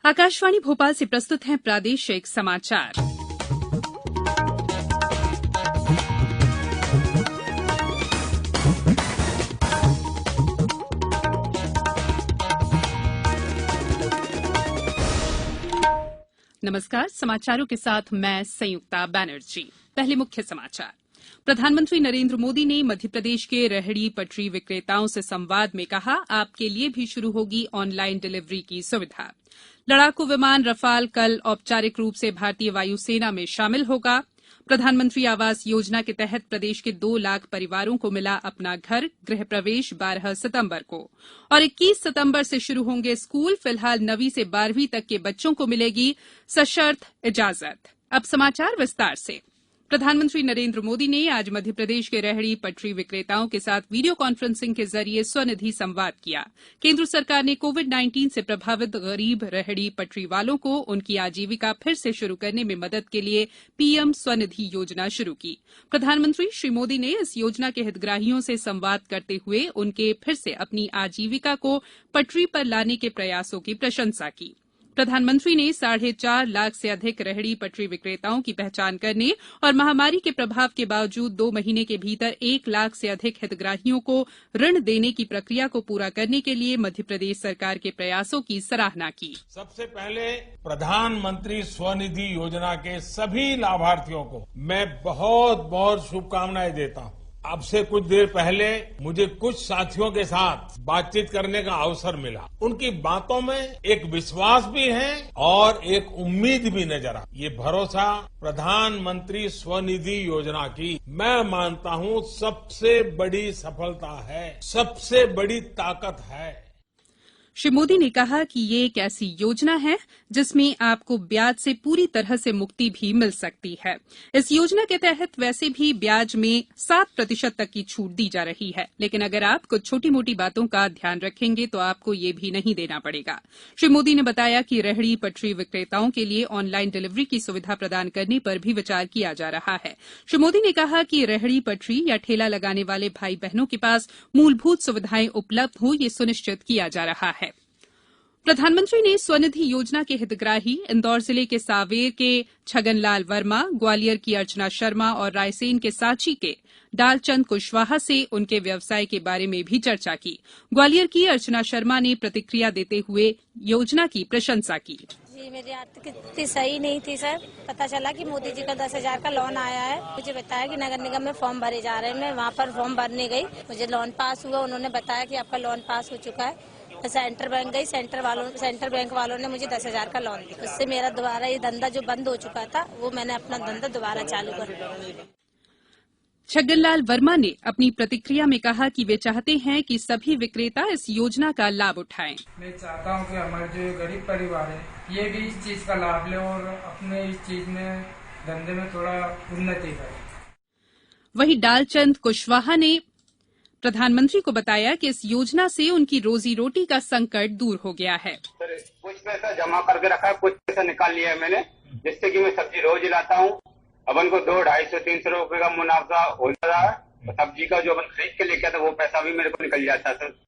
आकाशवाणी भोपाल से प्रस्तुत हैं प्रादेशिक समाचार। नमस्कार, समाचारों के साथ मैं संयुक्ता बैनर्जी। पहले मुख्य समाचार। प्रधानमंत्री नरेंद्र मोदी ने मध्यप्रदेश के रेहड़ी पटरी विक्रेताओं से संवाद में कहा, आपके लिए भी शुरू होगी ऑनलाइन डिलीवरी की सुविधा। लड़ाकू विमान रफाल कल औपचारिक रूप से भारतीय वायुसेना में शामिल होगा। प्रधानमंत्री आवास योजना के तहत प्रदेश के 2 लाख परिवारों को मिला अपना घर। गृह प्रवेश 12 सितंबर को और 21 सितंबर से शुरू होंगे स्कूल। फिलहाल 9वीं से 12वीं तक के बच्चों को मिलेगी सशर्त इजाजत। अब समाचार विस्तार से। प्रधानमंत्री नरेंद्र मोदी ने आज मध्यप्रदेश के रेहड़ी पटरी विक्रेताओं के साथ वीडियो कॉन्फ्रेंसिंग के जरिए स्वनिधि संवाद किया। केंद्र सरकार ने कोविड-19 से प्रभावित गरीब रेहड़ी पटरी वालों को उनकी आजीविका फिर से शुरू करने में मदद के लिए पीएम स्वनिधि योजना शुरू की। प्रधानमंत्री श्री मोदी ने इस योजना के हितग्राहियों से संवाद करते हुए उनके फिर से अपनी आजीविका को पटरी पर लाने के प्रयासों की प्रशंसा की। प्रधानमंत्री ने 4.5 लाख से अधिक रेहड़ी पटरी विक्रेताओं की पहचान करने और महामारी के प्रभाव के बावजूद 2 महीने के भीतर 1 लाख से अधिक हितग्राहियों को ऋण देने की प्रक्रिया को पूरा करने के लिए मध्यप्रदेश सरकार के प्रयासों की सराहना की। सबसे पहले प्रधानमंत्री स्वनिधि योजना के सभी लाभार्थियों को मैं बहुत बहुत शुभकामनाएं देता हूं। अब से कुछ देर पहले मुझे कुछ साथियों के साथ बातचीत करने का अवसर मिला। उनकी बातों में एक विश्वास भी है और एक उम्मीद भी नजर आ। ये भरोसा प्रधानमंत्री स्वनिधि योजना की मैं मानता हूं सबसे बड़ी सफलता है, सबसे बड़ी ताकत है। श्री मोदी ने कहा कि ये एक ऐसी योजना है जिसमें आपको ब्याज से पूरी तरह से मुक्ति भी मिल सकती है। इस योजना के तहत वैसे भी ब्याज में 7% तक की छूट दी जा रही है, लेकिन अगर आप कुछ छोटी मोटी बातों का ध्यान रखेंगे तो आपको ये भी नहीं देना पड़ेगा। श्री मोदी ने बताया कि रेहड़ी पटरी विक्रेताओं के लिए ऑनलाइन डिलीवरी की सुविधा प्रदान करने पर भी विचार किया जा रहा है। श्री मोदी ने कहा कि रेहड़ी पटरी या ठेला लगाने वाले भाई बहनों के पास मूलभूत सुविधाएं उपलब्ध हो, ये सुनिश्चित किया जा रहा है। प्रधानमंत्री ने स्वनिधि योजना के हितग्राही इंदौर जिले के सांवेर के छगनलाल वर्मा, ग्वालियर की अर्चना शर्मा और रायसेन के सांची के डालचंद कुशवाहा से उनके व्यवसाय के बारे में भी चर्चा की। ग्वालियर की अर्चना शर्मा ने प्रतिक्रिया देते हुए योजना की प्रशंसा की। जी, मेरी आर्थिक स्थिति सही नहीं थी सर। पता चला कि मोदी जी का 10,000 का लोन आया है। मुझे बताया कि नगर निगम में फॉर्म भरे जा रहे हैं। मैं वहाँ पर फॉर्म भरने गई, मुझे लोन पास हुआ। उन्होंने बताया कि आपका लोन पास हो चुका है। सेंटर बैंक गई, सेंटर बैंक वालों ने मुझे 10,000 का लोन दिया। उससे मेरा दोबारा ये धंधा जो बंद हो चुका था वो मैंने अपना धंधा दोबारा चालू कर दिया। छगनलाल वर्मा ने अपनी प्रतिक्रिया में कहा कि वे चाहते हैं कि सभी विक्रेता इस योजना का लाभ उठाएं। मैं चाहता हूं कि हमारे जो गरीब परिवार है ये भी इस चीज का लाभ ले और अपने इस चीज में धंधे में थोड़ा उन्नति करे। वहीं डालचंद कुशवाहा ने प्रधानमंत्री को बताया कि इस योजना से उनकी रोजी रोटी का संकट दूर हो गया है। कुछ पैसा जमा करके रखा है, कुछ पैसा निकाल लिया है मैंने, जिससे कि मैं सब्जी रोज लाता हूँ। अपन को 200, 250, 300 रुपए का मुनाफा हो रहा है। सब्जी का जो अपन खरीद के लेके आता वो पैसा भी मेरे को निकल जाता है सर।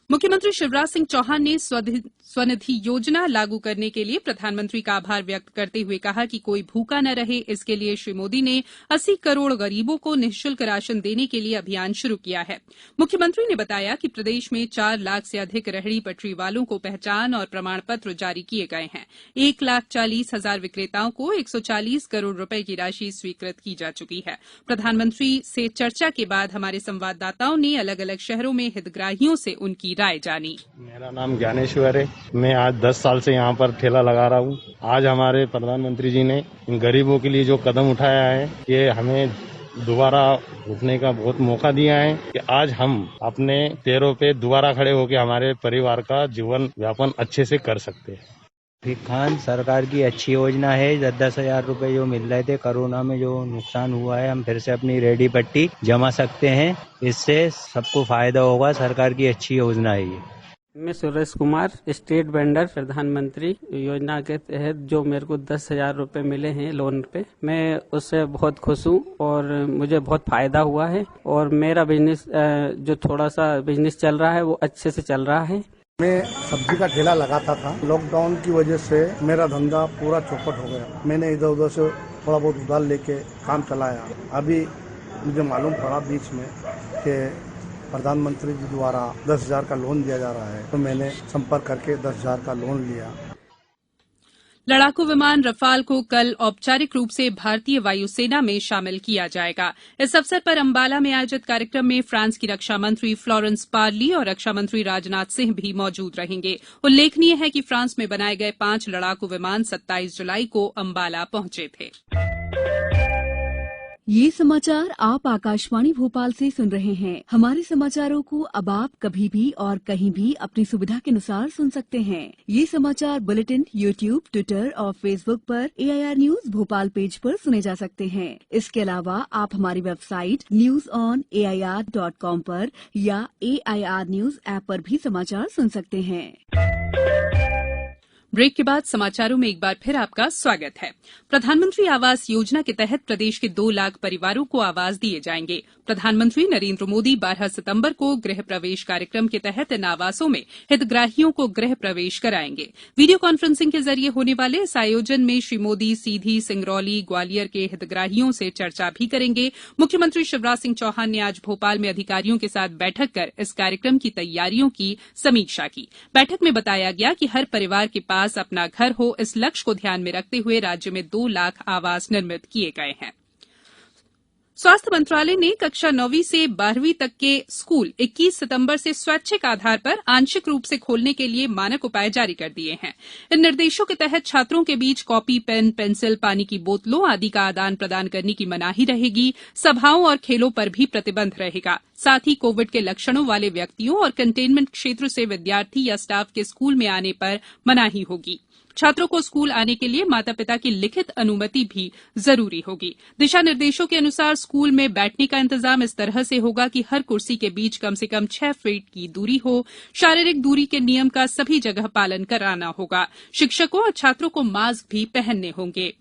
मुख्यमंत्री शिवराज सिंह चौहान ने स्वनिधि योजना लागू करने के लिए प्रधानमंत्री का आभार व्यक्त करते हुए कहा कि कोई भूखा न रहे, इसके लिए श्री मोदी ने 80 करोड़ गरीबों को निःशुल्क राशन देने के लिए अभियान शुरू किया है। मुख्यमंत्री ने बताया कि प्रदेश में 4 लाख से अधिक रेहड़ी पटरी वालों को पहचान और प्रमाण पत्र जारी किए गए हैं। 1,40,000 विक्रेताओं को 140 करोड़ रुपए की राशि स्वीकृत की जा चुकी है। प्रधानमंत्री से चर्चा के बाद हमारे संवाददाताओं ने अलग अलग शहरों में हितग्राहियों से उनकी राय जानी। मेरा नाम ज्ञानेश्वर है। मैं आज 10 साल से यहाँ पर ठेला लगा रहा हूँ। आज हमारे प्रधानमंत्री जी ने इन गरीबों के लिए जो कदम उठाया है ये हमें दोबारा उठने का बहुत मौका दिया है कि आज हम अपने पैरों पे दोबारा खड़े होकर हमारे परिवार का जीवन यापन अच्छे से कर सकते हैं। रफीक खान, सरकार की अच्छी योजना है। 10,000 रुपए जो मिल रहे थे कोरोना में, जो नुकसान हुआ है, हम फिर से अपनी रेडी पट्टी जमा सकते हैं। इससे सबको फायदा होगा। सरकार की अच्छी योजना है ये। मैं सुरेश कुमार, स्टेट वेंडर। प्रधानमंत्री योजना के तहत जो मेरे को 10,000 रुपए मिले हैं लोन पे, मैं उससे बहुत खुश हूँ और मुझे बहुत फायदा हुआ है और मेरा बिजनेस जो थोड़ा सा बिजनेस चल रहा है वो अच्छे से चल रहा है। मैं सब्जी का ठेला लगाता था। लॉकडाउन की वजह से मेरा धंधा पूरा चौपट हो गया। मैंने इधर उधर से थोड़ा बहुत उधार लेके काम चलाया। अभी मुझे मालूम पड़ा बीच में कि प्रधानमंत्री जी द्वारा 10,000 का लोन दिया जा रहा है, तो मैंने संपर्क करके 10,000 का लोन लिया। लड़ाकू विमान रफाल को कल औपचारिक रूप से भारतीय वायुसेना में शामिल किया जाएगा। इस अवसर पर अंबाला में आयोजित कार्यक्रम में फ्रांस की रक्षा मंत्री फ्लोरेंस पार्ली और रक्षा मंत्री राजनाथ सिंह भी मौजूद रहेंगे। उल्लेखनीय है कि फ्रांस में बनाए गए 5 लड़ाकू विमान 27 जुलाई को अंबाला पहुंचे थे। ये समाचार आप आकाशवाणी भोपाल से सुन रहे हैं। हमारे समाचारों को अब आप कभी भी और कहीं भी अपनी सुविधा के अनुसार सुन सकते हैं। ये समाचार बुलेटिन यूट्यूब, ट्विटर और फेसबुक पर AIR न्यूज भोपाल पेज पर सुने जा सकते हैं। इसके अलावा आप हमारी वेबसाइट newsonair.com पर या AIR न्यूज ऐप पर भी समाचार सुन सकते हैं। ब्रेक के बाद समाचारों में एक बार फिर आपका स्वागत है। प्रधानमंत्री आवास योजना के तहत प्रदेश के 2 लाख परिवारों को आवास दिए जाएंगे। प्रधानमंत्री नरेंद्र मोदी 12 सितंबर को गृह प्रवेश कार्यक्रम के तहत इन आवासों में हितग्राहियों को गृह प्रवेश कराएंगे। वीडियो कॉन्फ्रेंसिंग के जरिए होने वाले इस आयोजन में श्री मोदी सीधी, सिंगरौली, ग्वालियर के हितग्राहियों से चर्चा भी करेंगे। मुख्यमंत्री शिवराज सिंह चौहान ने आज भोपाल में अधिकारियों के साथ बैठक कर इस कार्यक्रम की तैयारियों की समीक्षा की। बैठक में बताया गया कि हर परिवार के पास अपना घर हो, इस लक्ष्य को ध्यान में रखते हुए राज्य में 2 लाख आवास निर्मित किए गए हैं। स्वास्थ्य मंत्रालय ने कक्षा 9वीं से 12वीं तक के स्कूल 21 सितंबर से स्वैच्छिक आधार पर आंशिक रूप से खोलने के लिए मानक उपाय जारी कर दिए हैं। इन निर्देशों के तहत छात्रों के बीच कॉपी, पेन, पेंसिल, पानी की बोतलों आदि का आदान प्रदान करने की मनाही रहेगी। सभाओं और खेलों पर भी प्रतिबंध रहेगा। साथ ही कोविड के लक्षणों वाले व्यक्तियों और कंटेनमेंट क्षेत्र से विद्यार्थी या स्टाफ के स्कूल में आने पर मनाही होगी। छात्रों को स्कूल आने के लिए माता पिता की लिखित अनुमति भी जरूरी होगी। दिशा निर्देशों के अनुसार स्कूल में बैठने का इंतजाम इस तरह से होगा कि हर कुर्सी के बीच कम से कम 6 फीट की दूरी हो। शारीरिक दूरी के नियम का सभी जगह पालन कराना होगा। शिक्षकों और छात्रों को मास्क भी पहनने होंगे।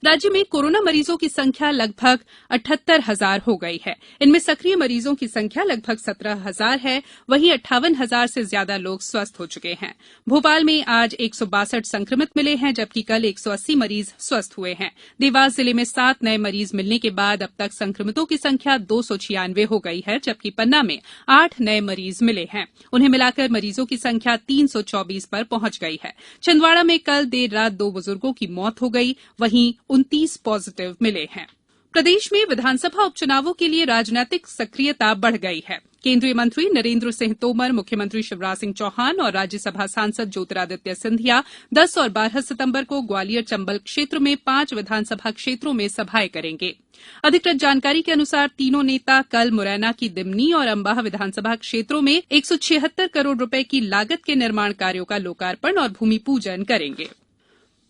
राज्य में कोरोना मरीजों की संख्या लगभग 78,000 हो गई है। इनमें सक्रिय मरीजों की संख्या लगभग 17,000 है। वहीं 58,000 से ज्यादा लोग स्वस्थ हो चुके हैं। भोपाल में आज 162 संक्रमित मिले हैं, जबकि कल 180 मरीज स्वस्थ हुए हैं। देवास जिले में 7 नए मरीज मिलने के बाद अब तक संक्रमितों की संख्या 296 हो गई है, जबकि पन्ना में 8 नए मरीज मिले हैं। उन्हें मिलाकर मरीजों की संख्या 324 पर पहुंच गई है। छिंदवाड़ा में कल देर रात 2 बुजुर्गों की मौत हो गई। वहीं 29 पॉजिटिव मिले हैं। प्रदेश में विधानसभा उपचुनावों के लिए राजनीतिक सक्रियता बढ़ गई है। केंद्रीय मंत्री नरेंद्र सिंह तोमर, मुख्यमंत्री शिवराज सिंह चौहान और राज्यसभा सांसद ज्योतिरादित्य सिंधिया 10 और 12 सितंबर को ग्वालियर चंबल क्षेत्र में 5 विधानसभा क्षेत्रों में सभाएं करेंगे। अधिकृत जानकारी के अनुसार तीनों नेता कल मुरैना की दिमनी और अंबाह विधानसभा क्षेत्रों में 176 करोड़ रुपए की लागत के निर्माण कार्यों का लोकार्पण और भूमि पूजन करेंगे।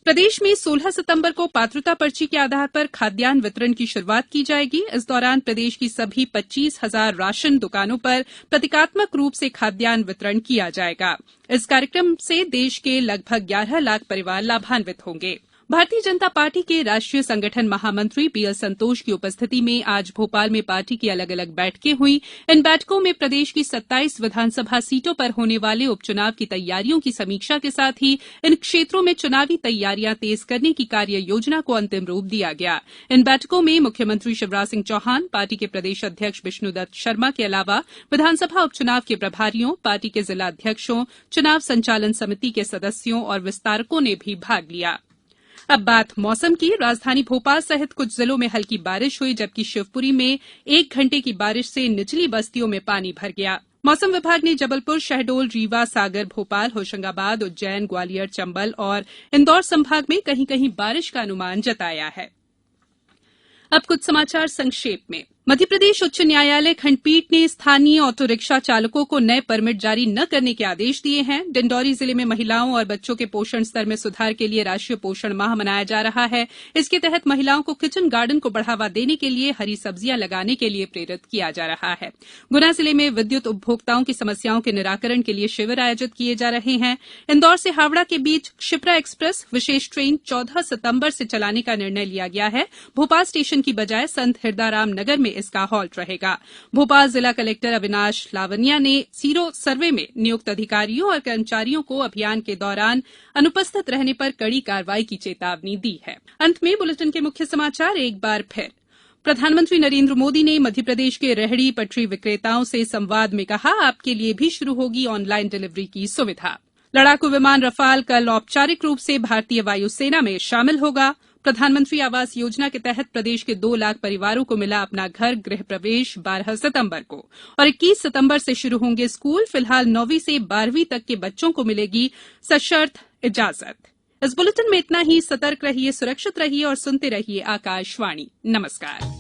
प्रदेश में 16 सितंबर को पात्रता पर्ची के आधार पर खाद्यान्न वितरण की शुरुआत की जाएगी। इस दौरान प्रदेश की सभी 25,000 राशन दुकानों पर प्रतीकात्मक रूप से खाद्यान्न वितरण किया जाएगा। इस कार्यक्रम से देश के लगभग 11 लाख परिवार लाभान्वित होंगे। भारतीय जनता पार्टी के राष्ट्रीय संगठन महामंत्री बीएल संतोष की उपस्थिति में आज भोपाल में पार्टी की अलग अलग बैठकें हुई। इन बैठकों में प्रदेश की 27 विधानसभा सीटों पर होने वाले उपचुनाव की तैयारियों की समीक्षा के साथ ही इन क्षेत्रों में चुनावी तैयारियां तेज करने की कार्य योजना को अंतिम रूप दिया गया। इन बैठकों में मुख्यमंत्री शिवराज सिंह चौहान, पार्टी के प्रदेश अध्यक्ष विष्णुदत्त शर्मा के अलावा विधानसभा उपचुनाव के प्रभारियों, पार्टी के जिला अध्यक्षों, चुनाव संचालन समिति के सदस्यों और विस्तारकों ने भी भाग लिया। अब बात मौसम की। राजधानी भोपाल सहित कुछ जिलों में हल्की बारिश हुई, जबकि शिवपुरी में 1 घंटे की बारिश से निचली बस्तियों में पानी भर गया। मौसम विभाग ने जबलपुर, शहडोल, रीवा, सागर, भोपाल, होशंगाबाद, उज्जैन, ग्वालियर, चंबल और इंदौर संभाग में कहीं कहीं बारिश का अनुमान जताया है। अब कुछ समाचार संक्षेप में। मध्यप्रदेश उच्च न्यायालय खंडपीठ ने स्थानीय ऑटो रिक्शा चालकों को नए परमिट जारी न करने के आदेश दिए हैं। डिंडौरी जिले में महिलाओं और बच्चों के पोषण स्तर में सुधार के लिए राष्ट्रीय पोषण माह मनाया जा रहा है। इसके तहत महिलाओं को किचन गार्डन को बढ़ावा देने के लिए हरी सब्जियां लगाने के लिए प्रेरित किया जा रहा है। गुना जिले में विद्युत उपभोक्ताओं की समस्याओं के निराकरण के लिए शिविर आयोजित किए जा रहे हैं। इंदौर से हावड़ा के बीच क्षिप्रा एक्सप्रेस विशेष ट्रेन 14 सितंबर से चलाने का निर्णय लिया गया है। भोपाल स्टेशन की बजाय संत हिरदाराम नगर में इसका हॉल्ट रहेगा। भोपाल जिला कलेक्टर अविनाश लावनिया ने सीरो सर्वे में नियुक्त अधिकारियों और कर्मचारियों को अभियान के दौरान अनुपस्थित रहने पर कड़ी कार्रवाई की चेतावनी दी है। अंत में बुलेटिन के मुख्य समाचार एक बार फिर। प्रधानमंत्री नरेंद्र मोदी ने मध्यप्रदेश के रेहड़ी पटरी विक्रेताओं से संवाद में कहा, आपके लिए भी शुरू होगी ऑनलाइन डिलीवरी की सुविधा। लड़ाकू विमान रफाल कल औपचारिक रूप से भारतीय वायुसेना में शामिल होगा। प्रधानमंत्री आवास योजना के तहत प्रदेश के 2 लाख परिवारों को मिला अपना घर गृह प्रवेश 12 सितंबर को और 21 सितंबर से शुरू होंगे स्कूल। फिलहाल 9वीं से 12वीं तक के बच्चों को मिलेगी सशर्त इजाजत। इस बुलेटिन में इतना ही। सतर्क रहिए, सुरक्षित रहिए और सुनते रहिए आकाशवाणी। नमस्कार।